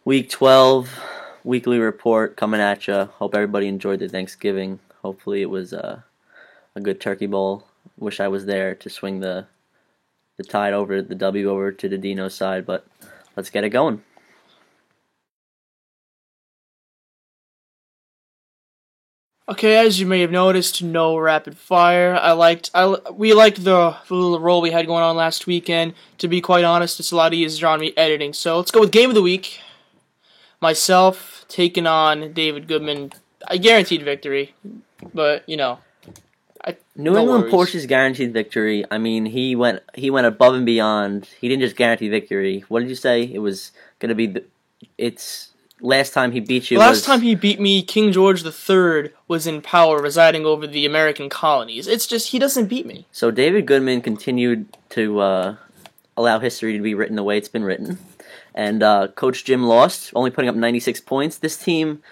Week 12, weekly report coming at you. Hope everybody enjoyed their Thanksgiving. Hopefully it was a good turkey bowl. Wish I was there to swing the tide over, the W over to the Dino side, but let's get it going. Okay, as you may have noticed, no rapid fire. We liked the little roll we had going on last weekend. To be quite honest, it's a lot easier on me editing. So let's go with game of the week. Myself taking on David Goodman. I guaranteed victory, but New England Porsche's guaranteed victory. I mean, he went above and beyond. He didn't just guarantee victory. What did you say? It was gonna be. It's last time he beat you. Last time he beat me, King George III was in power, residing over the American colonies. It's just he doesn't beat me. So David Goodman continued to allow history to be written the way it's been written, and Coach Jim lost, only putting up 96 points. This team,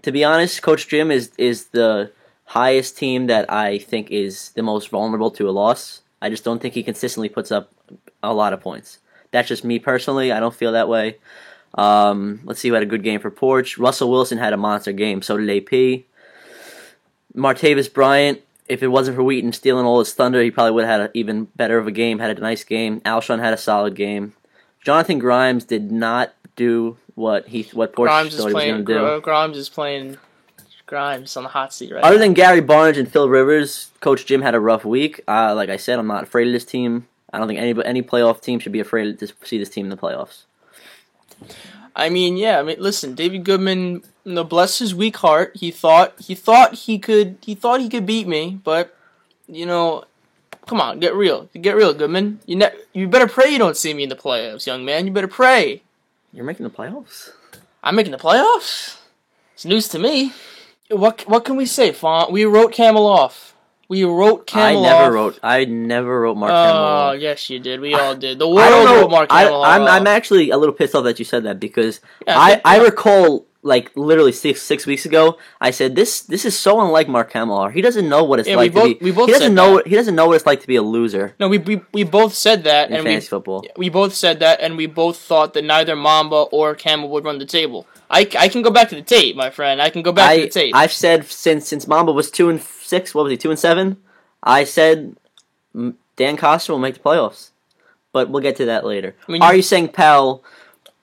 to be honest, Coach Jim is the highest team that I think is the most vulnerable to a loss. I just don't think he consistently puts up a lot of points. That's just me personally. I don't feel that way. Let's see who had a good game for Porch. Russell Wilson had a monster game. So did AP. Martavis Bryant, if it wasn't for Wheaton stealing all his thunder, he probably would have had an even better of a game, had a nice game. Alshon had a solid game. Jonathan Grimes did not do what Porch thought he was going to do. Grimes is playing Grimes on the hot seat right Other now. than Gary Barnes and Phil Rivers, Coach Jim had a rough week. Like I said, I'm not afraid of this team. I don't think any playoff team should be afraid to see this team in the playoffs. Listen, David Goodman, bless his weak heart. He thought he could beat me, but come on, get real, Goodman. You better pray you don't see me in the playoffs, young man. You better pray. You're making the playoffs? I'm making the playoffs? It's news to me. What can we say, Font? We wrote Camel off. I never wrote Mark Hamill off. Oh, yes, you did. We all did. The world wrote Mark Hamill off. I'm actually a little pissed off that you said that because I recall, like, literally six weeks ago, I said this is so unlike Mark Hamill. He doesn't know what it's like to be. He doesn't know what it's like to be a loser. No, we both said that in fantasy football. We both said that, and we both thought that neither Mamba or Campbell would run the table. I can go back to the tape, my friend. I can go back to the tape. I've said since Mamba was 2-6. What was he? 2-7. I said Dan Costa will make the playoffs, but we'll get to that later. Are you saying Powell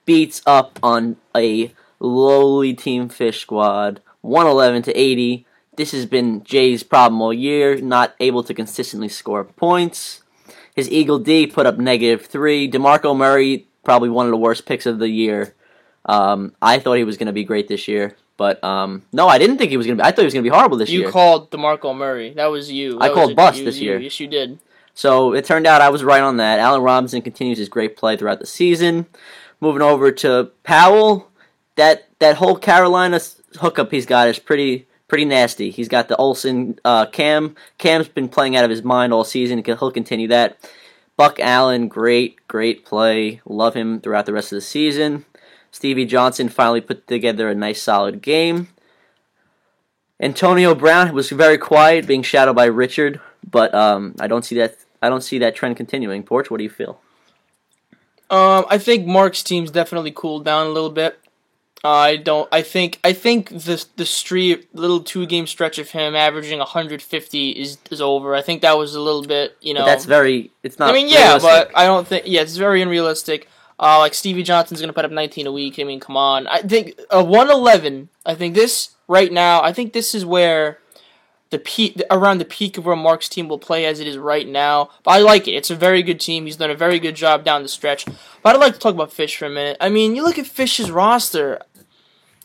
beats up on a lowly Team Fish squad, 111-80? This has been Jay's problem all year, not able to consistently score points. His Eagle D put up -3. DeMarco Murray, probably one of the worst picks of the year. I thought he was going to be great this year, but no, I didn't think he was going to be. I thought he was going to be horrible this year. You called DeMarco Murray. That was you. I called bust this year. Yes, you did. So it turned out I was right on that. Allen Robinson continues his great play throughout the season. Moving over to Powell, that whole Carolina hookup he's got is pretty nasty. He's got the Olsen Cam. Cam's been playing out of his mind all season. He'll continue that. Buck Allen, great play. Love him throughout the rest of the season. Stevie Johnson finally put together a nice, solid game. Antonio Brown was very quiet, being shadowed by Richard, but I don't see that trend continuing. Porch, what do you feel? I think Mark's team's definitely cooled down a little bit. I think the little 2-game stretch of him averaging 150 is over. I think that was a little bit, But that's it's not. But I don't think. Yeah, it's very unrealistic. Like Stevie Johnson's gonna put up 19 a week. I mean, come on. I think 111. I think this right now. I think this is where around the peak of where Mark's team will play as it is right now. But I like it. It's a very good team. He's done a very good job down the stretch. But I'd like to talk about Fish for a minute. I mean, you look at Fish's roster.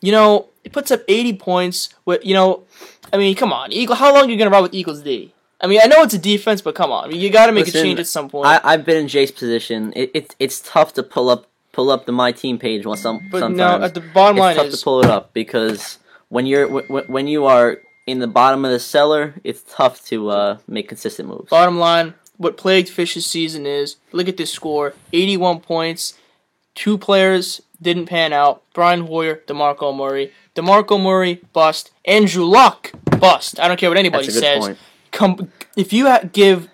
It puts up 80 points. I mean, come on, Eagle. How long are you gonna ride with Eagles D? I mean, I know it's a defense, but come on, you got to make a change at some point. I've been in Jay's position. It's tough to pull up the My Team page sometimes. No, at the bottom line it's tough to pull it up because when you are in the bottom of the cellar, it's tough to make consistent moves. Bottom line, what plagued Fish's season is, look at this score: 81 points. 2 players didn't pan out. Brian Hoyer, DeMarco Murray. DeMarco Murray, bust. Andrew Luck, bust. I don't care what anybody says. Point. If you give,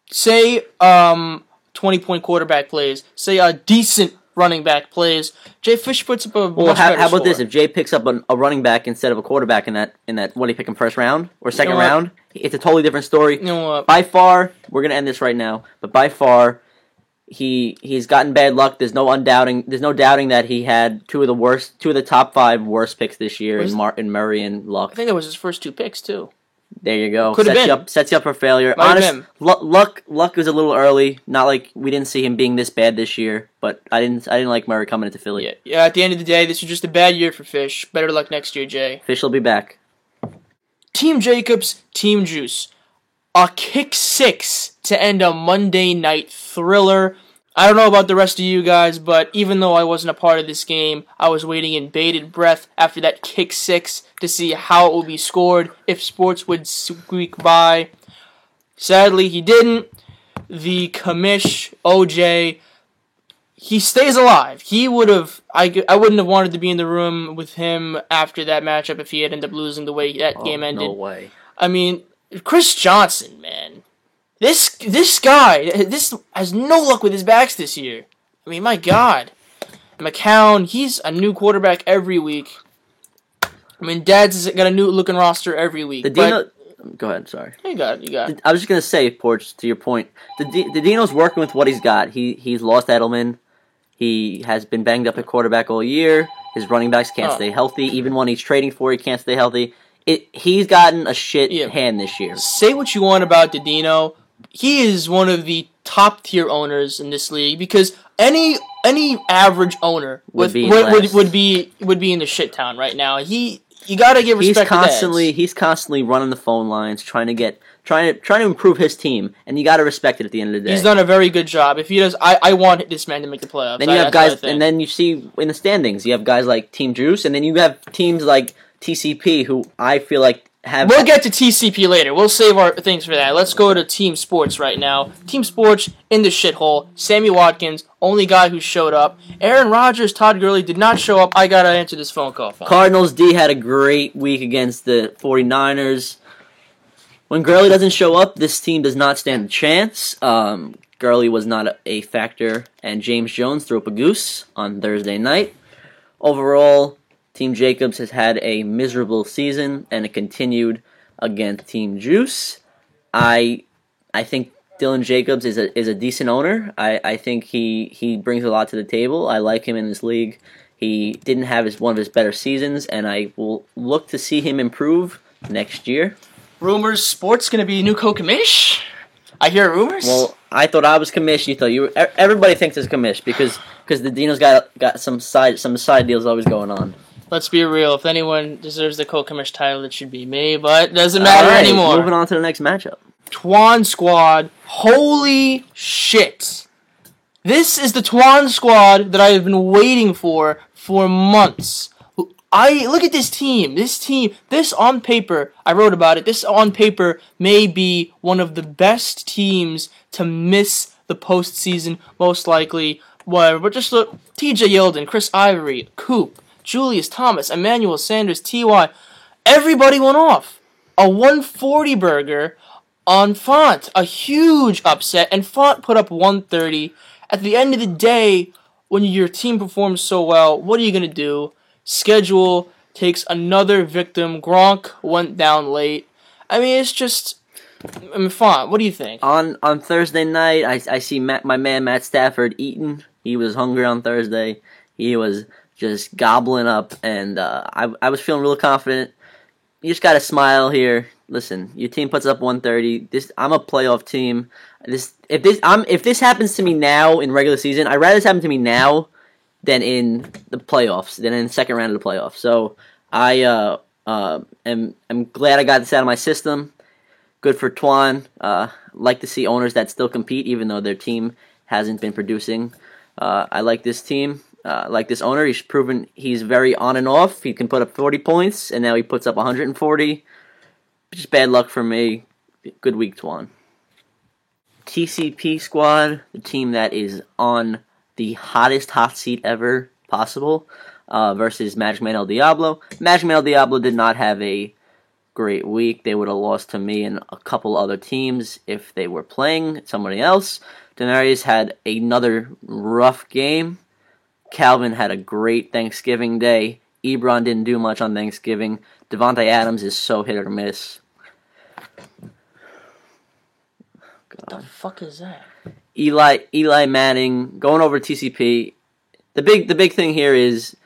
say, 20-point quarterback plays, say a decent running back plays. Jay Fish puts up a Well, much how better about this? score. If Jay picks up a running back instead of a quarterback in that what do you pick him first round or second what? round? It's a totally different story. You know what? By far, we're gonna end this right now. But by far, he's gotten bad luck. There's no doubting that he had two of the top 5 worst picks this year in Murray and I Luck. think that was his first 2 picks too. There you go. Could have been. Sets you up for failure. Might have been. Luck was a little early. Not like we didn't see him being this bad this year, but I didn't like Murray coming into Philly. Yeah. At the end of the day, this was just a bad year for Fish. Better luck next year, Jay. Fish will be back. Team Jacobs, Team Juice. A kick 6 to end a Monday night thriller. I don't know about the rest of you guys, but even though I wasn't a part of this game, I was waiting in bated breath after that kick 6 to see how it would be scored, if sports would squeak by. Sadly, he didn't. The commish, OJ, he stays alive. He would have. I wouldn't have wanted to be in the room with him after that matchup if he had ended up losing the way that game ended. No way. I mean, Chris Johnson, man. This guy, this has no luck with his backs this year. I mean, my God. McCown, he's a new quarterback every week. I mean, Dad's has got a new looking roster every week. Go ahead, sorry. You got it. I was just going to say, Porch, to your point, the Dino's working with what he's got. He's lost Edelman. He has been banged up at quarterback all year. His running backs can't stay healthy. Even when he's trading for, he can't stay healthy. He's gotten a shit hand this year. Say what you want about Dino. He is one of the top tier owners in this league because any average owner would be in the shit town right now. You gotta give respect. He's constantly running the phone lines, trying to improve his team, and you gotta respect it at the end of the day. He's done a very good job. If he does, I want this man to make the playoffs. Then you have guys, and then you see in the standings, you have guys like Team Juice, and then you have teams like TCP, who I feel like have. We'll get to TCP later. We'll save our things for that. Let's go to Team Sports right now. Team Sports in the shithole. Sammy Watkins, only guy who showed up. Aaron Rodgers, Todd Gurley did not show up. I gotta answer this phone call. Cardinals D had a great week against the 49ers. When Gurley doesn't show up, this team does not stand a chance. Gurley was not a factor, and James Jones threw up a goose on Thursday night. Overall, Team Jacobs has had a miserable season, and it continued against Team Juice. I think Dylan Jacobs is a decent owner. I think he brings a lot to the table. I like him in this league. He didn't have one of his better seasons, and I will look to see him improve next year. Rumors, sports going to be new co-commish? I hear rumors. Well, I thought I was commish. You thought you were. Everybody thinks it's commish because the Dino's got some side deals always going on. Let's be real. If anyone deserves the co-commish title, it should be me. But it doesn't matter anymore. Moving on to the next matchup. Twan Squad. Holy shit! This is the Twan Squad that I have been waiting for months. Look at this team. This on paper, I wrote about it. This on paper may be one of the best teams to miss the postseason, most likely. Whatever. But just look, T.J. Yeldon, Chris Ivory, Coop, Julius Thomas, Emmanuel Sanders, T.Y. Everybody went off. A 140 burger on Font. A huge upset, and Font put up 130. At the end of the day, when your team performs so well, what are you going to do? Schedule takes another victim. Gronk went down late. I mean, it's just... Font, what do you think? On Thursday night, I see my man Matt Stafford eating. He was hungry on Thursday. He was just gobbling up, and I was feeling real confident. You just gotta smile here. Listen, your team puts up 130. I'm a playoff team. If this happens to me now in regular season, I'd rather this happen to me now than in the playoffs, than in the second round of the playoffs. So I am glad I got this out of my system. Good for Twan. Like to see owners that still compete even though their team hasn't been producing. I like this team. Like this owner, he's proven he's very on and off. He can put up 40 points, and now he puts up 140. Just bad luck for me. Good week, Twan. TCP squad, the team that is on the hottest hot seat ever possible, versus Magic Man El Diablo. Magic Man El Diablo did not have a great week. They would have lost to me and a couple other teams if they were playing somebody else. Demarius had another rough game. Calvin had a great Thanksgiving day. Ebron didn't do much on Thanksgiving. Devontae Adams is so hit or miss. What the fuck is that? Eli Manning going over TCP. The big thing here is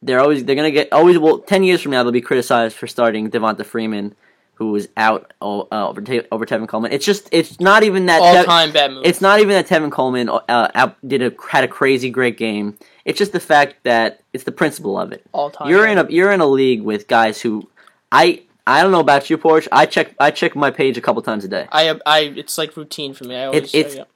they're gonna get 10 years from now they'll be criticized for starting Devonta Freeman, who was out over Tevin Coleman. It's not even that all-time bad move. It's not even that Tevin Coleman had a crazy great game. It's just the fact that it's the principle of it. All-time. You're in a league with guys who I don't know about you, Porch. I check my page a couple times a day. It's like routine for me. I always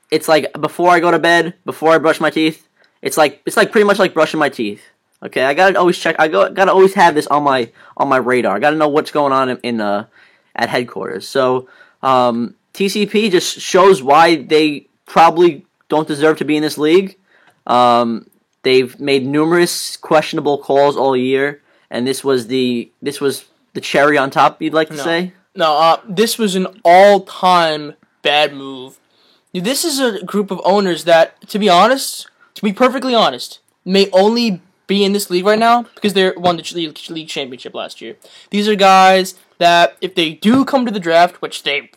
it's like before I go to bed, before I brush my teeth. It's like pretty much like brushing my teeth. Okay, I gotta always check. Gotta always have this on my radar. I gotta know what's going on in at headquarters. So TCP just shows why they probably don't deserve to be in this league. They've made numerous questionable calls all year, and this was the cherry on top. You'd like to say? No, this was an all-time bad move. This is a group of owners that, to be perfectly honest, may only be in this league right now because they won the league championship last year. These are guys that, if they do come to the draft, which I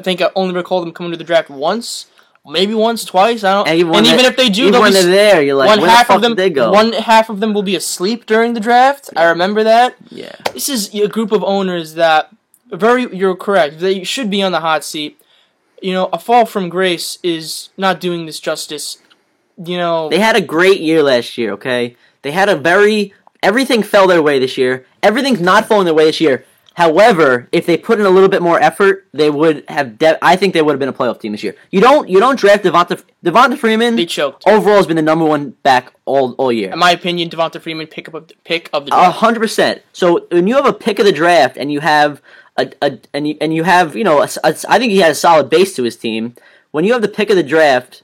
think I only recall them coming to the draft once, maybe once, twice. I don't. And even if they do, even when they're there, you're like, where the fuck did they go? One half of them will be asleep during the draft. I remember that. Yeah. This is a group of owners that you're correct. They should be on the hot seat. A fall from grace is not doing this justice. They had a great year last year, okay? They had everything fell their way this year. Everything's not falling their way this year. However, if they put in a little bit more effort, they would have. I think they would have been a playoff team this year. You don't draft Devonta Freeman. They choked. Overall, has been the number one back all year. In my opinion, Devonta Freeman pick of the draft. 100%. So when you have a pick of the draft and you have I think he had a solid base to his team. When you have the pick of the draft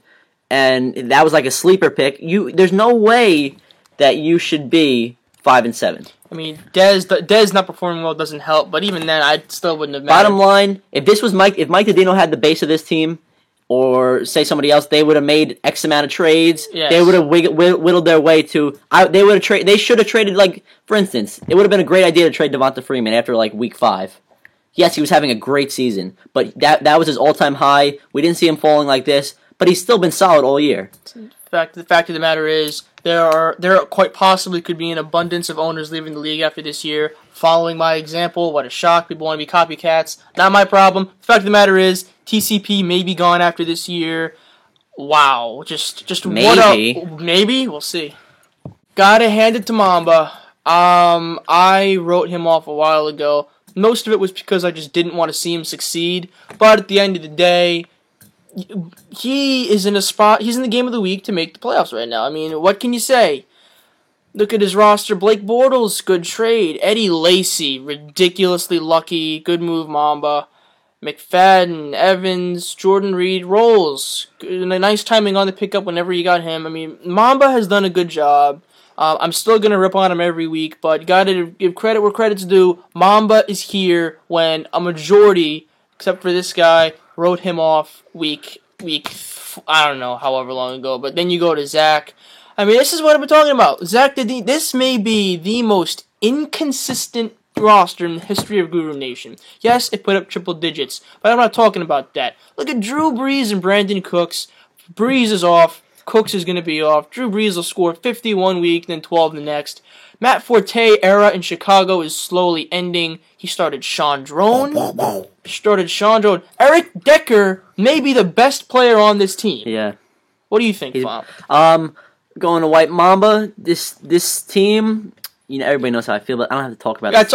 and that was like a sleeper pick, there's no way that you should be 5-7. I mean, Dez not performing well doesn't help, but even then, I still wouldn't have mattered. Bottom line, if Mike Dodino had the base of this team, or say somebody else, they would have made X amount of trades. Yes. They would have whittled their way to. They should have traded, like, for instance, it would have been a great idea to trade Devonta Freeman after like week 5. Yes, he was having a great season, but that was his all-time high. We didn't see him falling like this, but he's still been solid all year. The fact of the matter is, there quite possibly could be an abundance of owners leaving the league after this year, following my example. What a shock. People want to be copycats. Not my problem. The fact of the matter is, TCP may be gone after this year. Wow. Just maybe. Maybe? We'll see. Gotta hand it to Mamba. I wrote him off a while ago. Most of it was because I just didn't want to see him succeed. But at the end of the day, he is in a spot. He's in the game of the week to make the playoffs right now. I mean, what can you say? Look at his roster. Blake Bortles, good trade. Eddie Lacy, ridiculously lucky. Good move, Mamba. McFadden, Evans, Jordan Reed, Rolls. Nice timing on the pickup whenever you got him. I mean, Mamba has done a good job. I'm still going to rip on him every week, but got to give credit where credit's due. Mamba is here when a majority, except for this guy, wrote him off week, I don't know, however long ago. But then you go to Zach. I mean, this is what I've been talking about. Zach, this may be the most inconsistent roster in the history of Guru Nation. Yes, it put up triple digits, but I'm not talking about that. Look at Drew Brees and Brandon Cooks. Brees is off. Cooks is going to be off. Drew Brees will score 50 one week, then 12 the next. Matt Forte era in Chicago is slowly ending. He started Sean Drone. Eric Decker may be the best player on this team. Yeah. What do you think, Bob? Going to White Mamba, this team, everybody knows how I feel, but I don't have to talk about it.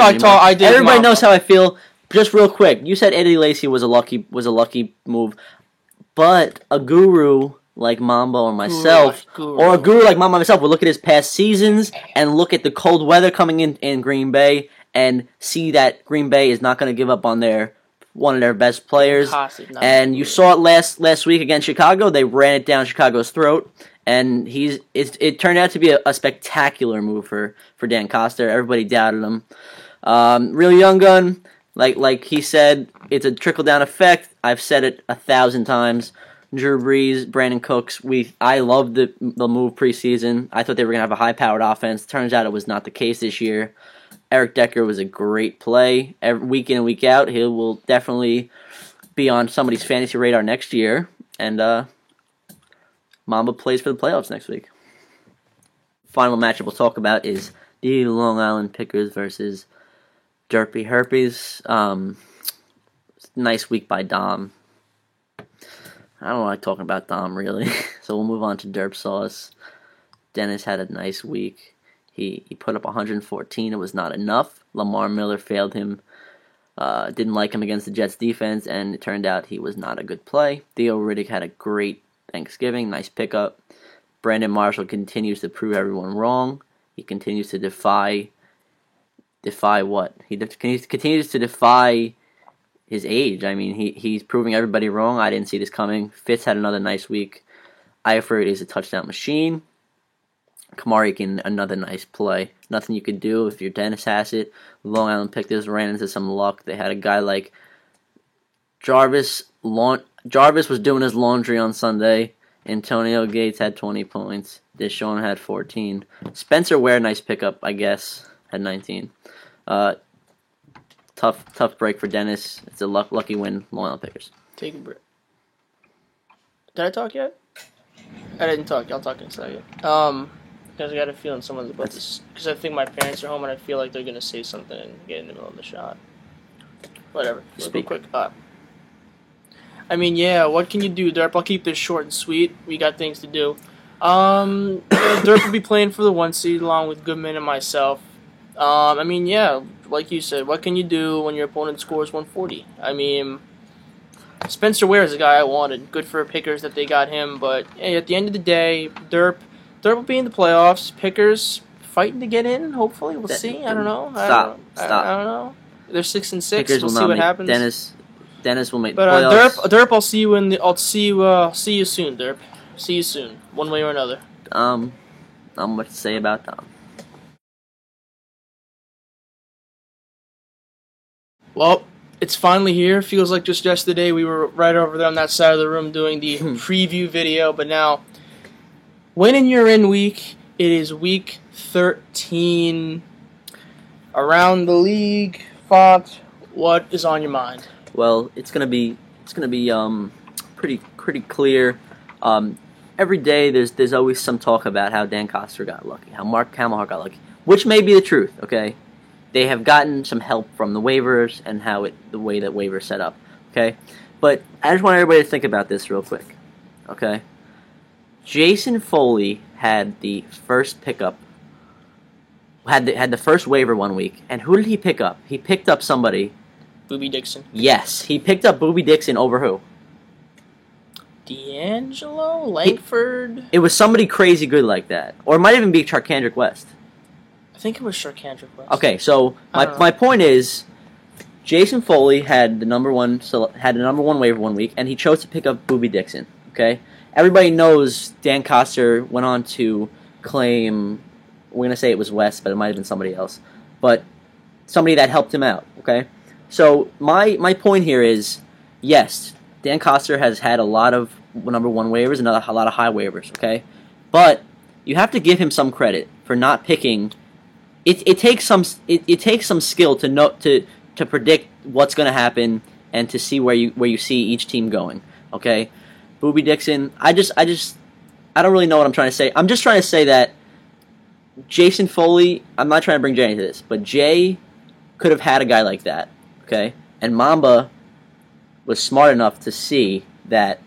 Everybody knows how I feel. Just real quick, you said Eddie Lacy was a lucky move, but a guru like Mamba or myself, or a guru like Mamba myself, would look at his past seasons and look at the cold weather coming in Green Bay and see that Green Bay is not going to give up on one of their best players. And you saw it last week against Chicago. They ran it down Chicago's throat, and it turned out to be a spectacular move for Dan Coster. Everybody doubted him. Real young gun, like he said, it's a trickle down effect. I've said it 1,000 times. Drew Brees, Brandon Cooks. I loved the move preseason. I thought they were gonna have a high-powered offense. Turns out it was not the case this year. Eric Decker was a great play. Every week in and week out, he will definitely be on somebody's fantasy radar next year. And Mamba plays for the playoffs next week. Final matchup we'll talk about is the Long Island Pickers versus Derpy Herpes. Nice week by Dom. I don't like talking about Dom, really. So we'll move on to Derp Sauce. Dennis had a nice week. He put up 114. It was not enough. Lamar Miller failed him. Didn't like him against the Jets defense, and it turned out he was not a good play. Theo Riddick had a great Thanksgiving. Nice pickup. Brandon Marshall continues to prove everyone wrong. He continues to defy what? He continues to defy his age. I mean, he's proving everybody wrong. I didn't see this coming. Fitz had another nice week. Eifert is a touchdown machine. Kamari can another nice play. Nothing you could do if your Dennis has it. Long Island Pickers ran into some luck. They had a guy like Jarvis. Jarvis was doing his laundry on Sunday. Antonio Gates had 20 points. Deshaun had 14. Spencer Ware, nice pickup, I guess, had 19. Tough break for Dennis. It's a lucky win, Long Island Pickers. Take a break. Did I talk yet? I didn't talk. I'll talk in a second. Because I got a feeling someone's about to... Because I think my parents are home and I feel like they're going to say something and get in the middle of the shot. Whatever. Speak quick. I mean, yeah, what can you do, Derp? I'll keep this short and sweet. We got things to do. Derp will be playing for the 1 seed along with Goodman and myself. I mean, yeah, like you said, what can you do when your opponent scores 140? I mean, Spencer Ware is the guy I wanted. Good for Pickers that they got him, but hey, at the end of the day, Derp will be in the playoffs. Pickers fighting to get in, hopefully. We'll see. I don't know. Stop. I don't know. They're 6-6. Pickers we'll see what happens. Dennis will make the playoffs. playoffs. Derp, I'll see you see you soon, Derp. See you soon, one way or another. Not much to say about Dom. Well, it's finally here. Feels like just yesterday we were right over there on that side of the room doing the preview video, but now, when in your in week, it is week 13. Around the league, Font, what is on your mind? Well, it's gonna be pretty clear. Every day there's always some talk about how Dan Coster got lucky, how Mark Kamelhart got lucky, which may be the truth. Okay, they have gotten some help from the waivers and the way that waivers set up. Okay, but I just want everybody to think about this real quick. Okay, Jason Foley had the first pickup. Had the first waiver 1 week, and who did he pick up? He picked up somebody. Boobie Dixon. Yes, he picked up Boobie Dixon over who? D'Angelo? Langford? It was somebody crazy good like that. Or it might even be Charkandrick West. I think it was Charkandrick West. Okay, so my point is, Jason Foley had the number one waiver 1 week, and he chose to pick up Boobie Dixon. Okay? Everybody knows Dan Coster went on to claim, we're going to say it was West, but it might have been somebody else. But somebody that helped him out, okay? So my point here is, yes, Dan Coster has had a lot of number 1 waivers and a lot of high waivers, okay? But you have to give him some credit for not picking. It takes some skill to know to predict what's going to happen and to see where you see each team going, okay? Boobie Dixon, I don't really know what I'm trying to say. I'm just trying to say that Jason Foley, I'm not trying to bring Jay into this, but Jay could have had a guy like that, okay? And Mamba was smart enough to see that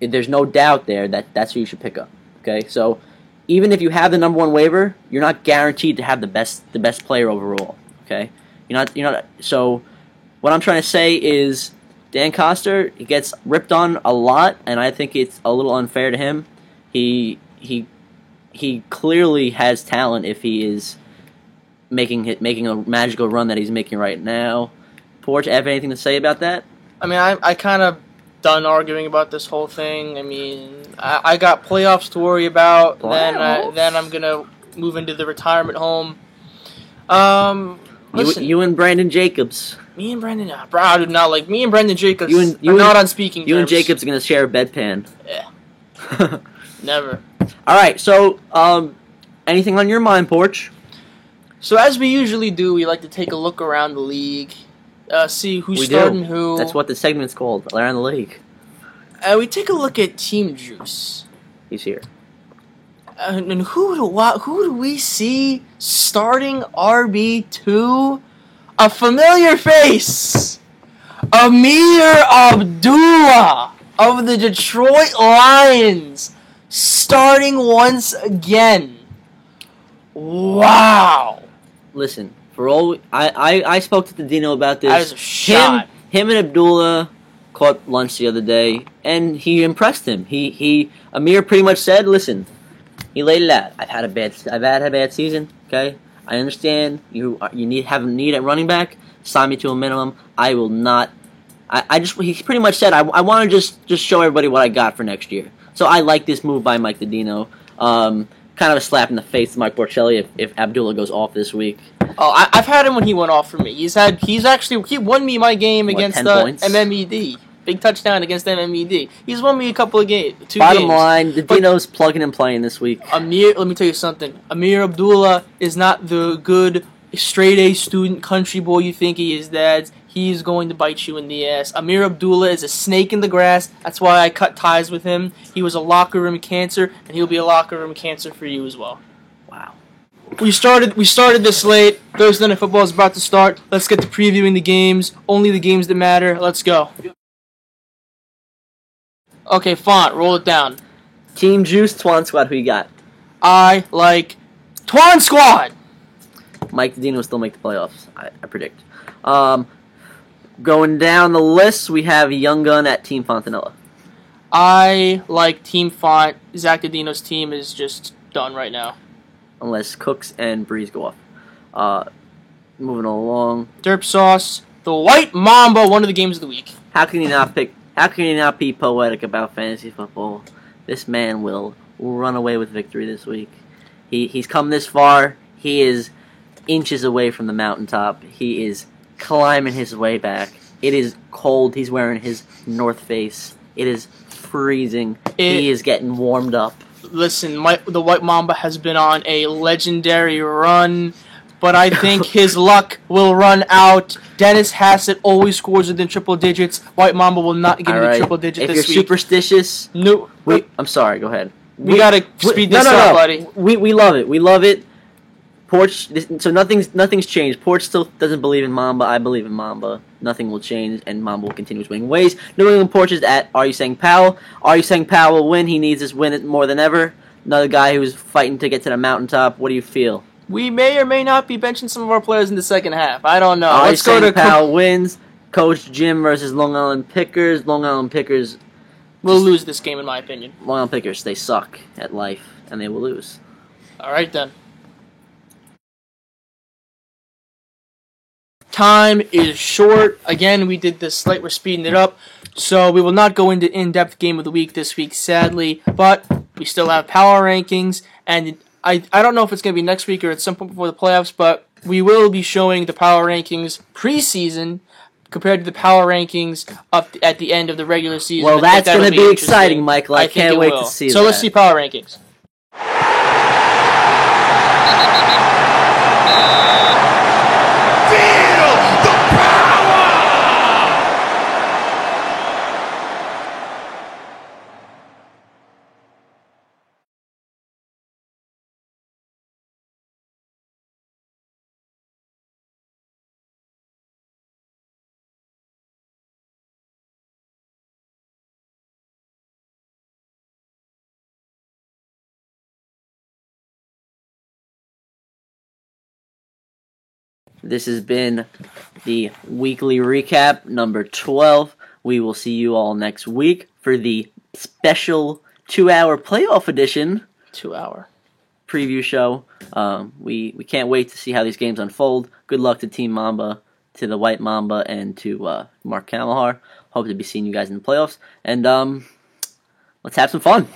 there's no doubt there that that's who you should pick up, okay? So even if you have the number 1 waiver, you're not guaranteed to have the best player overall, okay? You're not. So what I'm trying to say is Dan Coster, he gets ripped on a lot, and I think it's a little unfair to him. He clearly has talent if he is making a magical run that he's making right now. Porch, have anything to say about that? I mean, I kind of done arguing about this whole thing. I mean, I got playoffs to worry about. Then I'm gonna move into the retirement home. You and Brandon Jacobs. Me and Brendan, bro, I do not like me and Brendan Jacobs. You are not on speaking terms. You and Jacobs are gonna share a bedpan. Yeah. Never. All right. So, anything on your mind, Porch? So as we usually do, we like to take a look around the league, see who's starting who. That's what the segment's called, around the league. We take a look at Team Juice. He's here. And who do we see starting RB2? A familiar face, Ameer Abdullah of the Detroit Lions, starting once again. Wow. Listen, for all I spoke to Dino about this. That is a shot. Him and Abdullah caught lunch the other day, and he impressed him. Ameer pretty much said, "Listen," he laid it out. I've had a bad season. Okay. I understand you have a need at running back. Sign me to a minimum. I will not. He pretty much said I want to just show everybody what I got for next year. So I like this move by Mike Dino. Kind of a slap in the face to Mike Porcelli if Abdullah goes off this week. Oh, I've had him when he went off for me. He won me my game against MMED. Big touchdown against MMED. He's won me a couple of games. Bottom line, the Dino's plugging and playing this week. Let me tell you something. Ameer Abdullah is not the good straight A student country boy you think he is, Dads. He's going to bite you in the ass. Ameer Abdullah is a snake in the grass. That's why I cut ties with him. He was a locker room cancer, and he'll be a locker room cancer for you as well. Wow. We started this late. Thursday Night Football is about to start. Let's get to previewing the games. Only the games that matter. Let's go. Okay, Font, roll it down. Team Juice, Twan Squad, who you got? I like Twan Squad. Mike Dino will still make the playoffs, I predict. Going down the list, we have Young Gun at Team Fontanella. I like Team Font. Zach Dino's team is just done right now. Unless Cooks and Breeze go off. Moving along. Derp Sauce, the White Mamba, one of the games of the week. How can you not be poetic about fantasy football? This man will run away with victory this week. He's come this far. He is inches away from the mountaintop. He is climbing his way back. It is cold. He's wearing his North Face. It is freezing. He is getting warmed up. Listen, the White Mamba has been on a legendary run, but I think his luck will run out. Dennis Hassett always scores within triple digits. White Mamba will not get into triple digits this week. If you're superstitious, no. I'm sorry. Go ahead. We gotta speed this up, buddy. We love it. We love it. Porch. So nothing's changed. Porch still doesn't believe in Mamba. I believe in Mamba. Nothing will change, and Mamba will continue his winning ways. New England Porch is at Are You Saying Powell? Are You Saying Powell will win? He needs this win more than ever. Another guy who's fighting to get to the mountaintop. What do you feel? We may or may not be benching some of our players in the second half. I don't know. Let's go to Powell wins. Coach Jim versus Long Island Pickers. Long Island Pickers will lose this game, in my opinion. Long Island Pickers, they suck at life, and they will lose. All right, then. Time is short. Again, we did this late. We're speeding it up. So we will not go into in-depth game of the week this week, sadly. But we still have power rankings. And I don't know if it's going to be next week or at some point before the playoffs. But we will be showing the power rankings preseason compared to the power rankings up at the end of the regular season. Well, that's going to be exciting, Michael. I can't wait to see that. So let's see power rankings. This has been the weekly recap, number 12. We will see you all next week for the special 2-hour playoff edition. 2-hour preview show. We can't wait to see how these games unfold. Good luck to Team Mamba, to the White Mamba, and to Mark Kamahar. Hope to be seeing you guys in the playoffs. And let's have some fun.